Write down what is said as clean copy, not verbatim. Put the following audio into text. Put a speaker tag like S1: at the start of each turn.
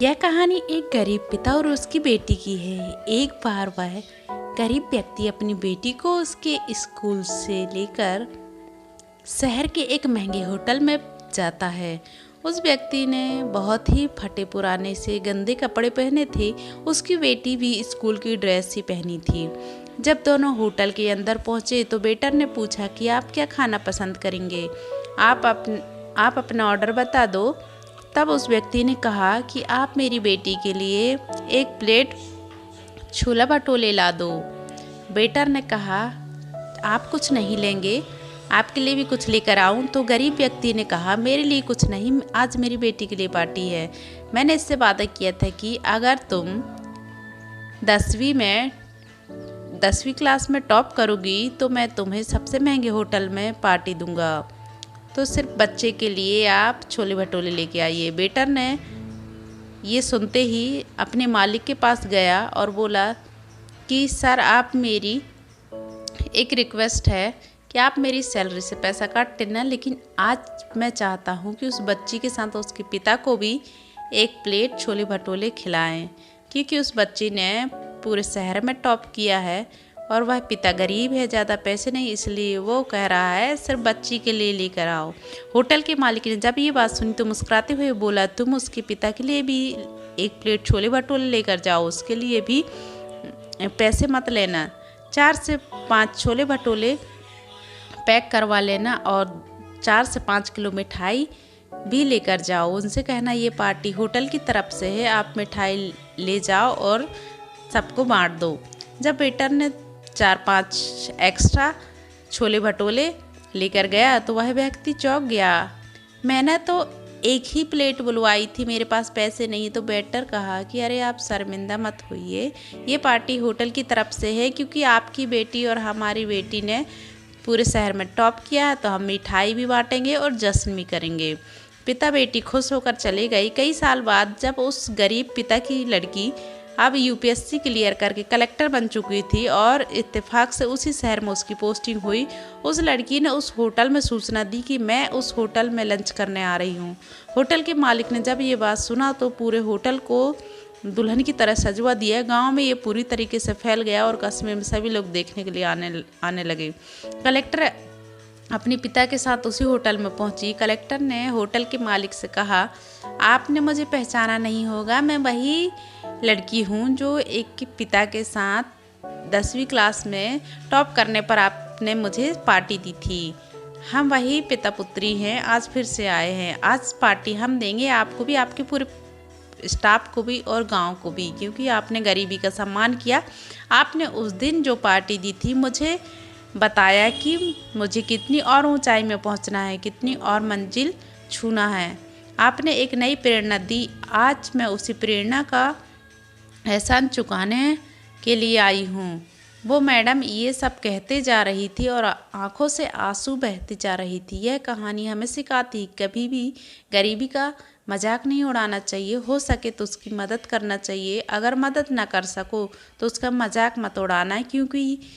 S1: यह कहानी एक गरीब पिता और उसकी बेटी की है। एक बार वह गरीब व्यक्ति अपनी बेटी को उसके स्कूल से लेकर शहर के एक महंगे होटल में जाता है। उस व्यक्ति ने बहुत ही फटे पुराने से गंदे कपड़े पहने थे। उसकी बेटी भी स्कूल की ड्रेस ही पहनी थी। जब दोनों होटल के अंदर पहुंचे तो वेटर ने पूछा कि आप क्या खाना पसंद करेंगे, आप अपना ऑर्डर बता दो। तब उस व्यक्ति ने कहा कि आप मेरी बेटी के लिए एक प्लेट छोला भटूरे ला दो। वेटर ने कहा आप कुछ नहीं लेंगे, आपके लिए भी कुछ लेकर आऊं? तो गरीब व्यक्ति ने कहा मेरे लिए कुछ नहीं, आज मेरी बेटी के लिए पार्टी है। मैंने इससे वादा किया था कि अगर तुम 10वीं क्लास में टॉप करोगी तो मैं तुम्हें सबसे महंगे होटल में पार्टी दूंगा, तो सिर्फ बच्चे के लिए आप छोले भटूरे लेके आइए। वेटर ने ये सुनते ही अपने मालिक के पास गया और बोला कि सर, आप मेरी एक रिक्वेस्ट है कि आप मेरी सैलरी से पैसा काट लेना, लेकिन आज मैं चाहता हूँ कि उस बच्ची के साथ उसके पिता को भी एक प्लेट छोले भटूरे खिलाएं, क्योंकि उस बच्ची ने पूरे शहर में टॉप किया है और वह पिता गरीब है, ज़्यादा पैसे नहीं, इसलिए वो कह रहा है सिर्फ बच्ची के लिए लेकर आओ। होटल के मालिक ने जब ये बात सुनी तो मुस्कुराते हुए बोला तुम उसके पिता के लिए भी एक प्लेट छोले भटूरे लेकर जाओ, उसके लिए भी पैसे मत लेना। 4 से 5 छोले भटूरे पैक करवा लेना और 4 से 5 किलो मिठाई भी लेकर जाओ। उनसे कहना ये पार्टी होटल की तरफ से है, आप मिठाई ले जाओ और सबको बांट दो। जब वेटर ने 4-5 एक्स्ट्रा छोले भटूरे लेकर गया तो वह व्यक्ति चौंक गया। मैंने तो एक ही प्लेट बुलवाई थी, मेरे पास पैसे नहीं। तो वेटर कहा कि अरे आप शर्मिंदा मत होइए, ये पार्टी होटल की तरफ से है, क्योंकि आपकी बेटी और हमारी बेटी ने पूरे शहर में टॉप किया है, तो हम मिठाई भी बांटेंगे और जश्न भी करेंगे। पिता बेटी खुश होकर चले गई। कई साल बाद जब उस गरीब पिता की लड़की अब यूपीएससी क्लियर करके कलेक्टर बन चुकी थी और इत्तेफाक से उसी शहर में उसकी पोस्टिंग हुई, उस लड़की ने उस होटल में सूचना दी कि मैं उस होटल में लंच करने आ रही हूँ। होटल के मालिक ने जब ये बात सुना तो पूरे होटल को दुल्हन की तरह सजवा दिया। गांव में ये पूरी तरीके से फैल गया और कस्बे में सभी लोग देखने के लिए आने लगे। कलेक्टर अपने पिता के साथ उसी होटल में पहुंची। कलेक्टर ने होटल के मालिक से कहा आपने मुझे पहचाना नहीं होगा, मैं वही लड़की हूँ जो एक के पिता के साथ 10वीं क्लास में टॉप करने पर आपने मुझे पार्टी दी थी। हम वही पिता पुत्री हैं, आज फिर से आए हैं। आज पार्टी हम देंगे आपको भी, आपके पूरे स्टाफ को भी और गांव को भी, क्योंकि आपने गरीबी का सम्मान किया। आपने उस दिन जो पार्टी दी थी मुझे बताया कि मुझे कितनी और ऊंचाई में पहुंचना है, कितनी और मंजिल छूना है। आपने एक नई प्रेरणा दी, आज मैं उसी प्रेरणा का एहसान चुकाने के लिए आई हूँ। वो मैडम ये सब कहते जा रही थी और आंखों से आंसू बहते जा रही थी। यह कहानी हमें सिखाती कभी भी गरीबी का मजाक नहीं उड़ाना चाहिए, हो सके तो उसकी मदद करना चाहिए। अगर मदद ना कर सको तो उसका मजाक मत उड़ाना, क्योंकि